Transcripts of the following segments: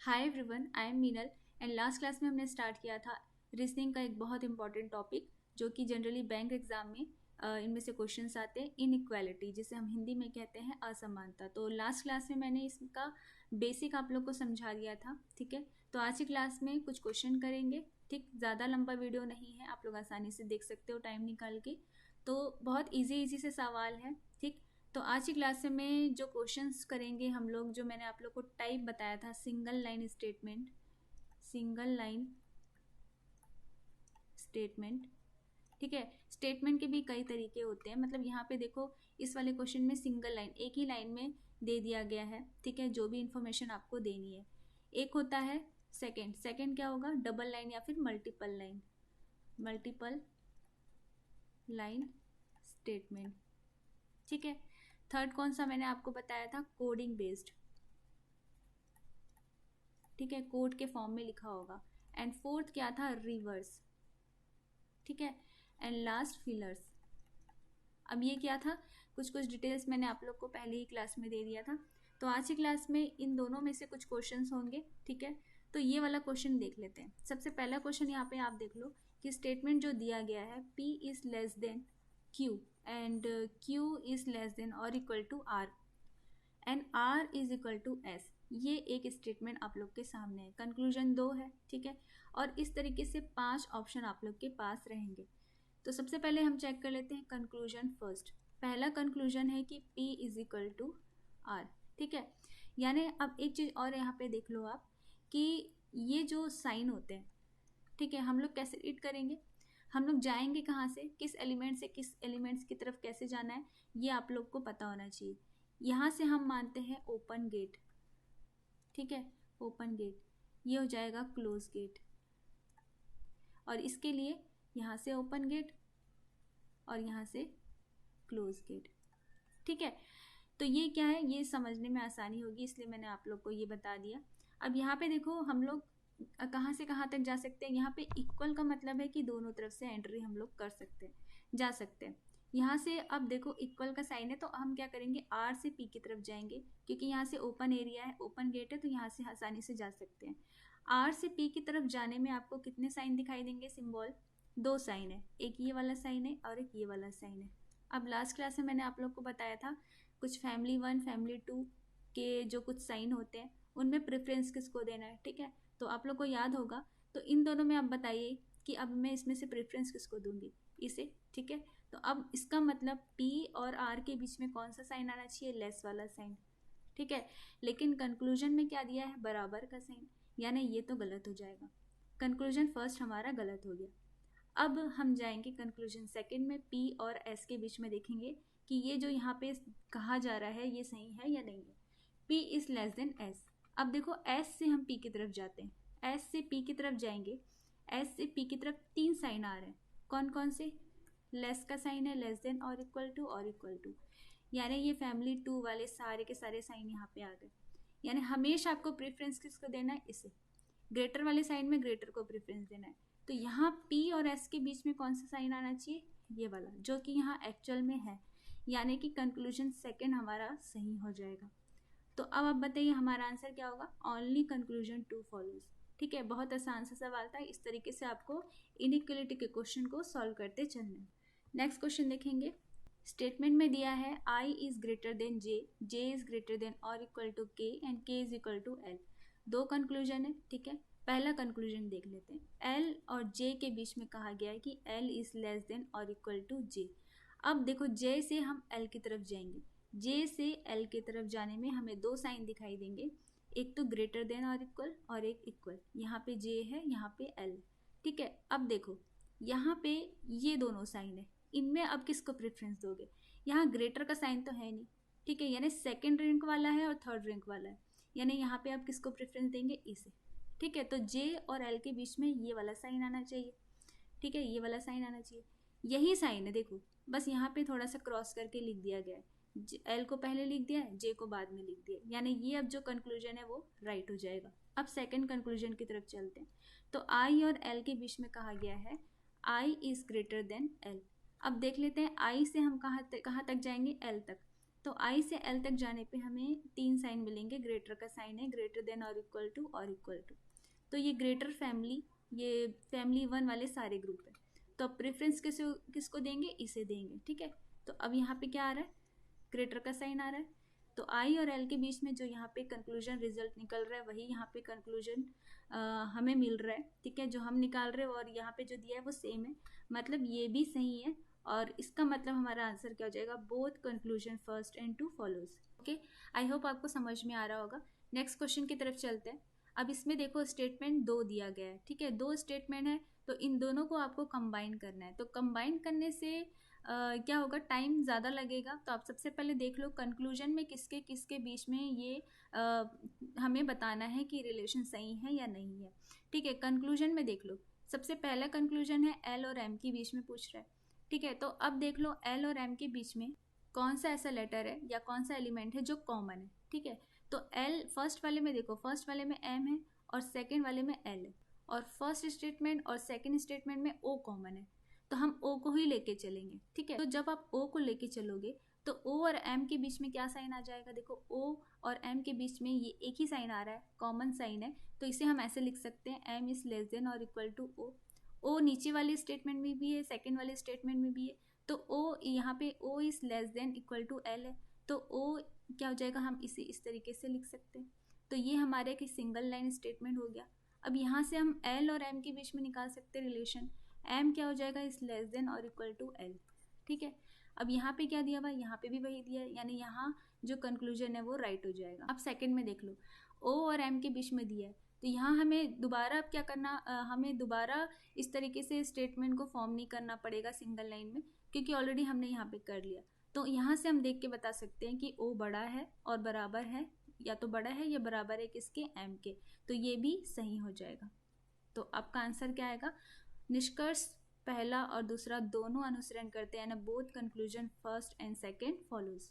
Hi everyone, I am Meenal and last class में हमने start किया था रीजनिंग का एक बहुत इंपॉर्टेंट टॉपिक जो कि जनरली बैंक एग्जाम में इनमें से क्वेश्चंस आते हैं, इनइक्वालिटी, जिसे हम हिंदी में कहते हैं असमानता। तो लास्ट क्लास में मैंने इसका बेसिक आप लोग को समझा दिया था। ठीक है, तो आज की क्लास में कुछ क्वेश्चन करेंगे। ठीक, ज़्यादा लंबा वीडियो नहीं है, आप लोग आसानी से देख सकते हो टाइम निकाल के। तो बहुत इजी से सवाल है। ठीक, तो आज की क्लास में जो क्वेश्चंस करेंगे हम लोग, जो मैंने आप लोग को टाइप बताया था, single line statement, single line statement. ठीक है, स्टेटमेंट के भी कई तरीके होते हैं। मतलब यहाँ पे देखो, इस वाले क्वेश्चन में सिंगल लाइन, एक ही लाइन में दे दिया गया है। ठीक है, जो भी इंफॉर्मेशन आपको देनी है। एक होता है सेकंड, सेकंड क्या होगा, डबल लाइन या फिर multiple line, multiple line statement. ठीक है, थर्ड कौन सा मैंने आपको बताया था, कोडिंग बेस्ड। ठीक है, कोड के फॉर्म में लिखा होगा। एंड फोर्थ क्या था, रिवर्स। ठीक है, एंड लास्ट फिलर्स। अब ये क्या था, कुछ कुछ डिटेल्स मैंने आप लोग को पहले ही क्लास में दे दिया था। तो आज की क्लास में इन दोनों में से कुछ क्वेश्चंस होंगे। ठीक है, तो ये वाला क्वेश्चन देख लेते हैं। सबसे पहला क्वेश्चन यहाँ पे आप देख लो कि स्टेटमेंट जो दिया गया है, P is less than Q and Q is less than और equal to R and R is equal to S। ये एक स्टेटमेंट आप लोग के सामने है। कंक्लूजन 2 है। ठीक है, और इस तरीके से 5 ऑप्शन आप लोग के पास रहेंगे। तो सबसे पहले हम चेक कर लेते हैं कंक्लूजन फर्स्ट। पहला कंक्लूजन है कि P is equal to R। ठीक है, यानी अब एक चीज़ और यहाँ पे देख लो आप कि ये जो साइन होते हैं, ठीक है, हम लोग कैसे रीड करेंगे, हम लोग जाएंगे कहाँ से, किस एलिमेंट से किस एलिमेंट्स की तरफ कैसे जाना है, ये आप लोग को पता होना चाहिए। यहाँ से हम मानते हैं ओपन गेट। ठीक है, ओपन गेट, ये हो जाएगा क्लोज गेट। और इसके लिए यहाँ से ओपन गेट और यहाँ से क्लोज गेट। ठीक है, तो ये क्या है, ये समझने में आसानी होगी, इसलिए मैंने आप लोग को ये बता दिया। अब यहाँ पे देखो, हम लोग कहाँ से कहाँ तक जा सकते हैं। यहाँ पे इक्वल का मतलब है कि दोनों तरफ से एंट्री हम लोग कर सकते हैं, जा सकते हैं। यहाँ से अब देखो इक्वल का साइन है, तो हम क्या करेंगे, आर से पी की तरफ जाएंगे, क्योंकि यहाँ से ओपन एरिया है, ओपन गेट है, तो यहाँ से आसानी से जा सकते हैं। आर से पी की तरफ जाने में आपको कितने साइन दिखाई देंगे, सिंबल, 2 साइन है, एक ये वाला साइन है और एक ये वाला साइन है। अब लास्ट क्लास में मैंने आप लोग को बताया था कुछ फैमिली 1 फैमिली 2 के जो कुछ साइन होते हैं, उनमें प्रेफरेंस किसको देना है। ठीक है, तो आप लोग को याद होगा। तो इन दोनों में आप बताइए कि अब मैं इसमें से प्रेफरेंस किसको दूंगी, इसे। ठीक है, तो अब इसका मतलब P और R के बीच में कौन सा साइन आना चाहिए, लेस वाला साइन। ठीक है, लेकिन कंक्लूजन में क्या दिया है, बराबर का साइन, यानी ये तो गलत हो जाएगा। कंक्लूजन फर्स्ट हमारा गलत हो गया। अब हम जाएंगे कंक्लूजन सेकंड में, P और S के बीच में देखेंगे कि ये जो यहाँ पे कहा जा रहा है ये सही है या नहीं है। P is less then S। अब देखो S से हम P की तरफ जाते हैं, S से P की तरफ जाएंगे, S से P की तरफ 3 साइन आ रहे हैं। कौन कौन से, लेस का साइन है, लेस देन और इक्वल टू, यानी ये फैमिली 2 वाले सारे के सारे साइन यहाँ पे आ गए। यानी हमेशा आपको प्रेफरेंस किसको देना है, इसे। ग्रेटर वाले साइन में ग्रेटर को प्रेफरेंस देना है। तो यहाँ P और S के बीच में कौन सा साइन आना चाहिए, ये वाला, जो कि यहाँ एक्चुअल में है। यानी कि कंक्लूजन सेकंड हमारा सही हो जाएगा। तो अब आप बताइए हमारा आंसर क्या होगा, ओनली कंक्लूजन 2 फॉलोज। ठीक है, बहुत आसान सा सवाल था। इस तरीके से आपको इनइक्वलिटी के क्वेश्चन को सॉल्व करते चलना। नेक्स्ट क्वेश्चन देखेंगे। स्टेटमेंट में दिया है I is greater than J is greater than और equal to K and K is equal to L। 2 conclusion है। ठीक है, पहला कंक्लूजन देख लेते हैं। L और J के बीच में कहा गया है कि L इज लेस देन और इक्वल टू J। अब देखो J से हम L की तरफ जाएंगे, J से L की तरफ जाने में हमें 2 साइन दिखाई देंगे, एक तो ग्रेटर देन और एक इक्वल। यहाँ पे J है, यहाँ पे L। ठीक है, अब देखो यहाँ पे ये दोनों साइन है, इनमें अब किसको प्रेफरेंस दोगे, यहाँ ग्रेटर का साइन तो है नहीं। ठीक है, यानी सेकंड रैंक वाला है और थर्ड रैंक वाला है, यानी यहाँ पे आप किसको प्रेफरेंस देंगे, इसे। ठीक है, तो J और L के बीच में ये वाला साइन आना चाहिए। ठीक है, ये वाला साइन आना चाहिए, यही साइन है देखो, बस यहाँ पे थोड़ा सा क्रॉस करके लिख दिया गया है। L को पहले लिख दिया है, J को बाद में लिख दिया, यानी ये अब जो कंक्लूजन है वो राइट हो जाएगा। अब सेकंड कंक्लूजन की तरफ चलते हैं। तो I और L के बीच में कहा गया है I is greater then L। अब देख लेते हैं I से हम कहाँ तक जाएंगे, L तक। तो आई से एल तक जाने पे हमें 3 साइन मिलेंगे। ग्रेटर का साइन है, ग्रेटर देन और इक्वल टू और इक्वल टू। तो ये ग्रेटर फैमिली, ये फैमिली 1 वाले सारे ग्रुप है। तो अब प्रेफरेंस किसको देंगे, इसे देंगे। ठीक है, तो अब यहाँ पे क्या आ रहा है, ग्रेटर का साइन आ रहा है। तो आई और एल के बीच में जो यहाँ पे कंक्लूजन रिजल्ट निकल रहा है वही यहाँ पे कंक्लूजन हमें मिल रहा है। ठीक है, जो हम निकाल रहे हैं और यहाँ पे जो दिया है वो सेम है, मतलब ये भी सही है। और इसका मतलब हमारा आंसर क्या हो जाएगा, both conclusion first and two follows. Okay, I hope आपको समझ में आ रहा होगा। नेक्स्ट क्वेश्चन की तरफ चलते हैं। अब इसमें देखो स्टेटमेंट 2 दिया गया है। ठीक है, 2 स्टेटमेंट है, तो इन दोनों को आपको कंबाइन करना है। तो कंबाइन करने से क्या होगा, टाइम ज़्यादा लगेगा। तो आप सबसे पहले देख लो कंक्लूजन में किसके किसके बीच में ये हमें बताना है कि रिलेशन सही है या नहीं है। ठीक है, कंक्लूजन में देख लो, सबसे पहला कंक्लूजन है एल और एम के बीच में पूछ रहा है। ठीक है, तो अब देख लो एल और एम के बीच में कौन सा ऐसा लेटर है या कौन सा एलिमेंट है जो कॉमन है। ठीक है, तो एल फर्स्ट वाले में देखो, फर्स्ट वाले में एम है और सेकेंड वाले में एल है, और फर्स्ट स्टेटमेंट और सेकेंड स्टेटमेंट में ओ कॉमन है, तो हम ओ को ही लेके चलेंगे। ठीक है, तो जब आप ओ को लेके चलोगे तो ओ और एम के बीच में क्या साइन आ जाएगा, देखो ओ और एम के बीच में ये एक ही साइन आ रहा है, कॉमन साइन है। तो इसे हम ऐसे लिख सकते हैं, एम इज लेस देन और इक्वल टू ओ। ओ नीचे वाले स्टेटमेंट में भी है, सेकेंड वाले स्टेटमेंट में भी है। तो ओ यहाँ पे O is less than equal to L है, तो ओ क्या हो जाएगा, हम इसे इस तरीके से लिख सकते हैं। तो ये हमारे एक सिंगल लाइन स्टेटमेंट हो गया। अब यहाँ से हम एल और एम के बीच में निकाल सकते हैं रिलेशन। एम क्या हो जाएगा, इज लेस देन और इक्वल टू एल। ठीक है, अब यहाँ पे क्या दिया हुआ है, यहाँ पे भी वही दिया है, यानी यहाँ जो कंक्लूजन है वो राइट हो जाएगा। अब सेकंड में देख लो, ओ और एम के बीच में दिया है, तो यहाँ हमें दोबारा अब क्या करना, हमें दोबारा इस तरीके से स्टेटमेंट को फॉर्म नहीं करना पड़ेगा सिंगल लाइन में, क्योंकि ऑलरेडी हमने यहाँ पे कर लिया। तो यहाँ से हम देख के बता सकते हैं कि ओ बड़ा है और बराबर है, या तो बड़ा है या बराबर है किसके, एम के। तो ये भी सही हो जाएगा। तो आपका आंसर क्या आएगा, निष्कर्ष पहला और दूसरा दोनों अनुसरण करते हैं ना, both conclusion first and second follows.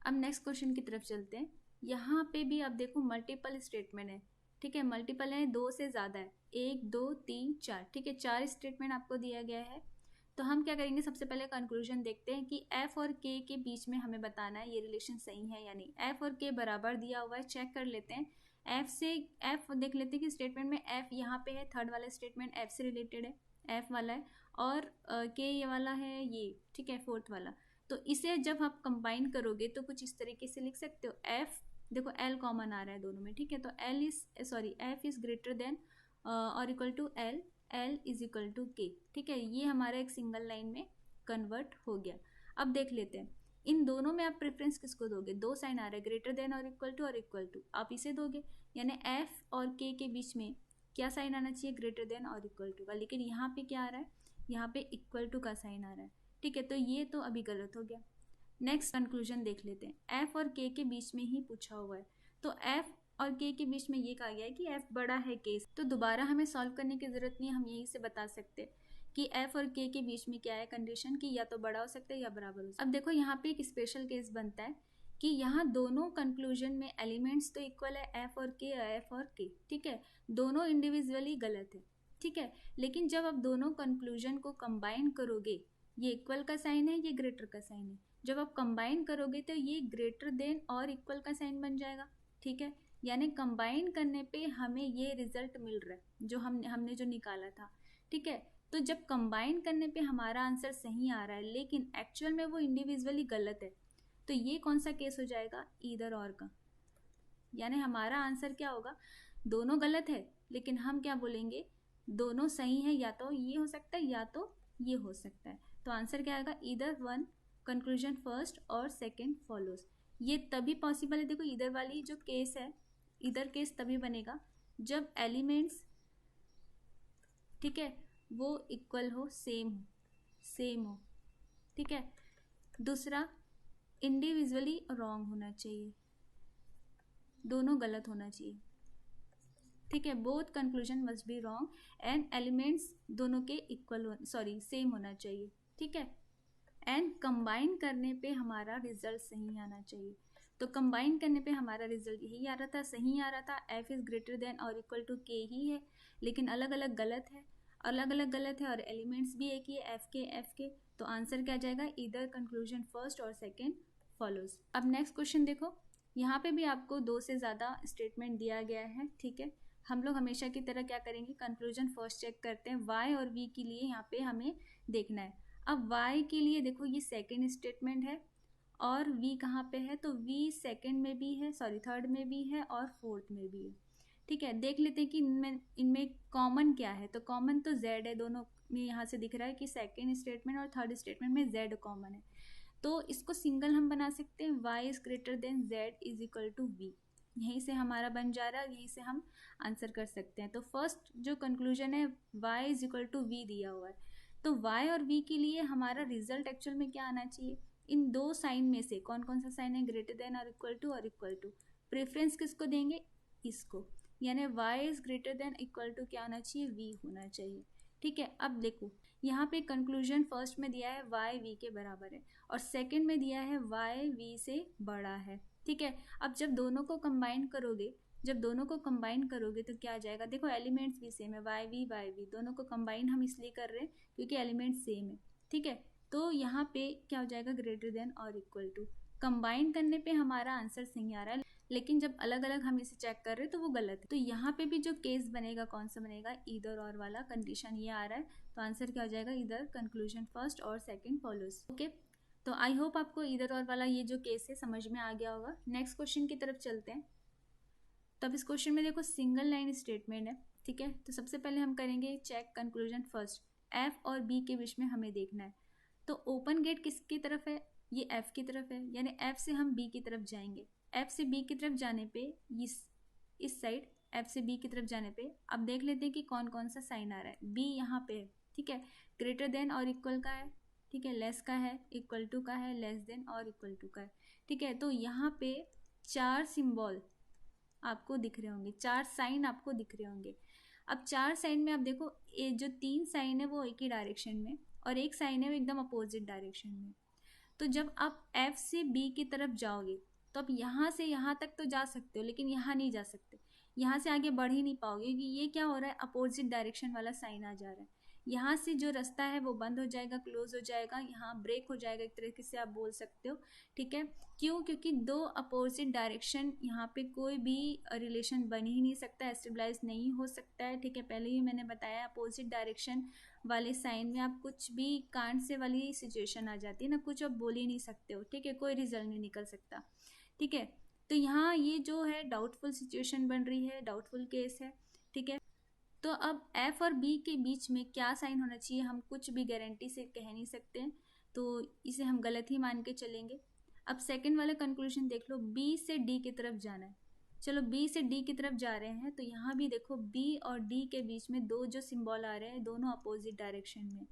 अब नेक्स्ट क्वेश्चन की तरफ चलते हैं। यहाँ पे भी आप देखो मल्टीपल स्टेटमेंट है। ठीक है, मल्टीपल है, 2 से ज़्यादा है, 1 2 3 4। ठीक है, 4 स्टेटमेंट आपको दिया गया है। तो हम क्या करेंगे, सबसे पहले कंक्लूजन देखते हैं कि एफ और के के बीच में हमें बताना है ये रिलेशन सही है या नहीं। एफ और के बराबर दिया हुआ है, चेक कर लेते हैं। एफ से एफ देख लेते हैं कि स्टेटमेंट में एफ यहाँ पे है, थर्ड वाला स्टेटमेंट एफ से रिलेटेड है, एफ वाला है, और के ये वाला है ये। ठीक है, फोर्थ वाला। तो इसे जब आप कंबाइन करोगे तो कुछ इस तरीके से लिख सकते हो, एफ देखो एल कॉमन आ रहा है दोनों में। ठीक है, तो L is sorry F is greater than और equal to L, L is equal to K. ठीक है, ये हमारा एक सिंगल लाइन में कन्वर्ट हो गया। अब देख लेते हैं इन दोनों में आप प्रेफरेंस किसको दोगे, 2 साइन आ रहा है, ग्रेटर देन और इक्वल टू, आप इसे दोगे। यानी एफ और के बीच में क्या साइन आना चाहिए, ग्रेटर देन और इक्वल टू का, लेकिन यहाँ पे क्या आ रहा है, यहाँ पे इक्वल टू का साइन आ रहा है। ठीक है, तो ये तो अभी गलत हो गया। नेक्स्ट कंक्लूजन देख लेते हैं। एफ और के बीच में ही पूछा हुआ है, तो एफ और के बीच में ये कहा गया है कि एफ बड़ा है के, तो दोबारा हमें सॉल्व करने की जरूरत नहीं है, हम यहीं से बता सकते हैं कि एफ और के बीच में क्या है कंडीशन, कि या तो बड़ा हो सकता है या बराबर हो सकता है। अब देखो यहाँ पे एक स्पेशल केस बनता है कि यहाँ दोनों कंक्लूजन में एलिमेंट्स तो इक्वल है, एफ और के। ठीक है, दोनों इंडिविजुअली गलत है। ठीक है, लेकिन जब आप दोनों कंक्लूजन को कंबाइन करोगे, ये इक्वल का साइन है, ये ग्रेटर का साइन है, जब आप कंबाइन करोगे तो ये ग्रेटर देन और इक्वल का साइन बन जाएगा। ठीक है, यानी कंबाइन करने पे हमें ये रिजल्ट मिल रहा है जो हमने जो निकाला था। ठीक है, तो जब कंबाइन करने पे हमारा आंसर सही आ रहा है लेकिन एक्चुअल में वो इंडिविजुअली गलत है, तो ये कौन सा केस हो जाएगा, ईदर और का। यानी हमारा आंसर क्या होगा, दोनों गलत है लेकिन हम क्या बोलेंगे, दोनों सही है, या तो ये हो सकता है या तो ये हो सकता है। तो आंसर क्या आएगा, ईदर वन कंक्लूजन फर्स्ट और सेकेंड फॉलोज। ये तभी पॉसिबल है, देखो इधर वाली जो केस है, इधर केस तभी बनेगा जब एलिमेंट्स, ठीक है, वो इक्वल हो, सेम हो। ठीक है, दूसरा इंडिविजुअली रॉन्ग होना चाहिए, दोनों गलत होना चाहिए। ठीक है, both conclusion must be wrong and elements दोनों के इक्वल सेम होना चाहिए। ठीक है, एंड कंबाइन करने पे हमारा रिजल्ट सही आना चाहिए। तो कंबाइन करने पे हमारा रिजल्ट यही आ रहा था, सही आ रहा था, एफ इज ग्रेटर देन और इक्वल टू के ही है, लेकिन अलग अलग गलत है, और एलिमेंट्स भी एक ही है, एफ के। तो आंसर क्या जाएगा, इधर कंक्लूजन फर्स्ट और सेकेंड फॉलोज। अब नेक्स्ट क्वेश्चन देखो, यहाँ पे भी आपको 2 से ज़्यादा स्टेटमेंट दिया गया है, ठीक है। हम लोग हमेशा की तरह क्या करेंगे, कंक्लूजन फर्स्ट चेक करते हैं। y और v के लिए यहाँ पे हमें देखना है। अब y के लिए देखो ये सेकेंड स्टेटमेंट है और v कहाँ पे है, तो v सेकेंड में भी है, सॉरी थर्ड में भी है और फोर्थ में भी है, ठीक है। देख लेते हैं कि इनमें कॉमन क्या है, तो कॉमन तो z है, दोनों में यहाँ से दिख रहा है कि सेकेंड स्टेटमेंट और थर्ड स्टेटमेंट में z कॉमन है, तो इसको सिंगल हम बना सकते हैं, y is greater than z is equal to v। यहीं से हमारा बन जा रहा है, यहीं से हम आंसर कर सकते हैं। तो फर्स्ट जो कंक्लूजन है y is equal to v दिया हुआ है, तो y और v के लिए हमारा रिजल्ट एक्चुअल में क्या आना चाहिए, इन दो साइन में से कौन कौन सा साइन है, ग्रेटर देन और इक्वल टू। प्रेफरेंस किसको देंगे, इसको, यानी y is greater than equal to क्या होना चाहिए, v होना चाहिए, ठीक है। अब देखो यहाँ पे कंक्लूजन फर्स्ट में दिया है y v के बराबर है और सेकंड में दिया है y v से बड़ा है, ठीक है। अब जब दोनों को कंबाइन करोगे तो क्या आ जाएगा, देखो एलिमेंट्स भी सेम है, y v दोनों को कंबाइन हम इसलिए कर रहे हैं क्योंकि एलिमेंट्स सेम है, ठीक है। तो यहाँ पे क्या हो जाएगा, ग्रेटर देन और इक्वल टू। कंबाइन करने पे हमारा आंसर सही आ रहा है, लेकिन जब अलग अलग हम इसे चेक कर रहे हैं तो वो गलत है। तो यहाँ पे भी जो केस बनेगा कौन सा बनेगा, ईदर और वाला कंडीशन ये आ रहा है, तो आंसर क्या हो जाएगा, ईदर कंक्लूजन फर्स्ट और सेकंड फॉलोज, ओके। तो आई होप आपको ईदर और वाला ये जो केस है समझ में आ गया होगा। नेक्स्ट क्वेश्चन की तरफ चलते हैं। तब इस क्वेश्चन में देखो सिंगल लाइन स्टेटमेंट है, ठीक है। तो सबसे पहले हम करेंगे चेक कंक्लूजन फर्स्ट, एफ और बी के बीच में हमें देखना है। तो ओपन गेट किसकी तरफ है, ये एफ की तरफ है, यानी एफ से हम बी की तरफ जाएंगे। एफ से बी की तरफ जाने पे इस साइड एफ से बी की तरफ जाने पे अब देख लेते हैं कि कौन कौन सा साइन आ रहा है। बी यहाँ पे है, ठीक है, ग्रेटर देन और इक्वल का है, ठीक है, लेस का है, इक्वल टू का है, लेस देन और इक्वल टू का है, ठीक है। तो यहाँ पे 4 सिंबल आपको दिख रहे होंगे, 4 साइन आपको दिख रहे होंगे। अब 4 साइन में आप देखो, ये जो 3 साइन है वो एक ही डायरेक्शन में और एक साइन है वो एकदम अपोजिट डायरेक्शन में। तो जब आप एफ से बी की तरफ जाओगे तो आप यहाँ से यहाँ तक तो जा सकते हो, लेकिन यहाँ नहीं जा सकते, यहाँ से आगे बढ़ ही नहीं पाओगे क्योंकि ये क्या हो रहा है, अपोजिट डायरेक्शन वाला साइन आ जा रहा है। यहाँ से जो रास्ता है वो बंद हो जाएगा, क्लोज हो जाएगा, यहाँ ब्रेक हो जाएगा, एक तरीके से आप बोल सकते हो, ठीक है। क्यों, क्योंकि 2 अपोजिट डायरेक्शन यहाँ पे कोई भी रिलेशन बन ही नहीं सकता, एस्टेब्लाइज नहीं हो सकता है, ठीक है। पहले ही मैंने बताया अपोजिट डायरेक्शन वाले साइन में आप कुछ भी कांड से वाली सिचुएशन आ जाती है ना, कुछ आप बोल ही नहीं सकते हो, ठीक है, कोई रिजल्ट नहीं निकल सकता, ठीक है। तो यहाँ ये जो है डाउटफुल सिचुएशन बन रही है, डाउटफुल केस है, ठीक है। तो अब एफ और बी के बीच में क्या साइन होना चाहिए, हम कुछ भी गारंटी से कह नहीं सकते हैं, तो इसे हम गलत ही मान के चलेंगे। अब सेकंड वाला कंक्लूजन देख लो, बी से डी की तरफ जाना है, चलो बी से डी की तरफ जा रहे हैं, तो यहाँ भी देखो बी और डी के बीच में 2 जो सिंबल आ रहे हैं दोनों अपोजिट डायरेक्शन में,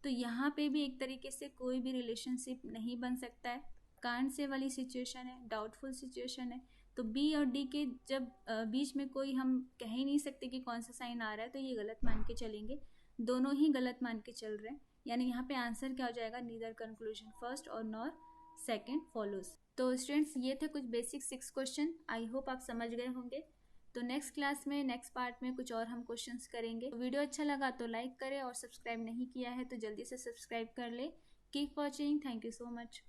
तो यहाँ पे भी एक तरीके से कोई भी रिलेशनशिप नहीं बन सकता है, कांड से वाली सिचुएशन है, डाउटफुल सिचुएशन है। तो बी और डी के जब बीच में कोई हम कह ही नहीं सकते कि कौन सा साइन आ रहा है, तो ये गलत मान के चलेंगे, दोनों ही गलत मान के चल रहे हैं, यानी यहाँ पे आंसर क्या हो जाएगा, नीदर कंक्लूजन फर्स्ट और नॉर सेकेंड फॉलोज। तो स्टूडेंट्स ये थे कुछ बेसिक 6 क्वेश्चन, आई होप आप समझ गए होंगे। तो नेक्स्ट क्लास में नेक्स्ट पार्ट में कुछ और हम क्वेश्चंस करेंगे। तो वीडियो अच्छा लगा तो लाइक करें और सब्सक्राइब नहीं किया है तो जल्दी से सब्सक्राइब कर ले। Keep watching, thank you so much.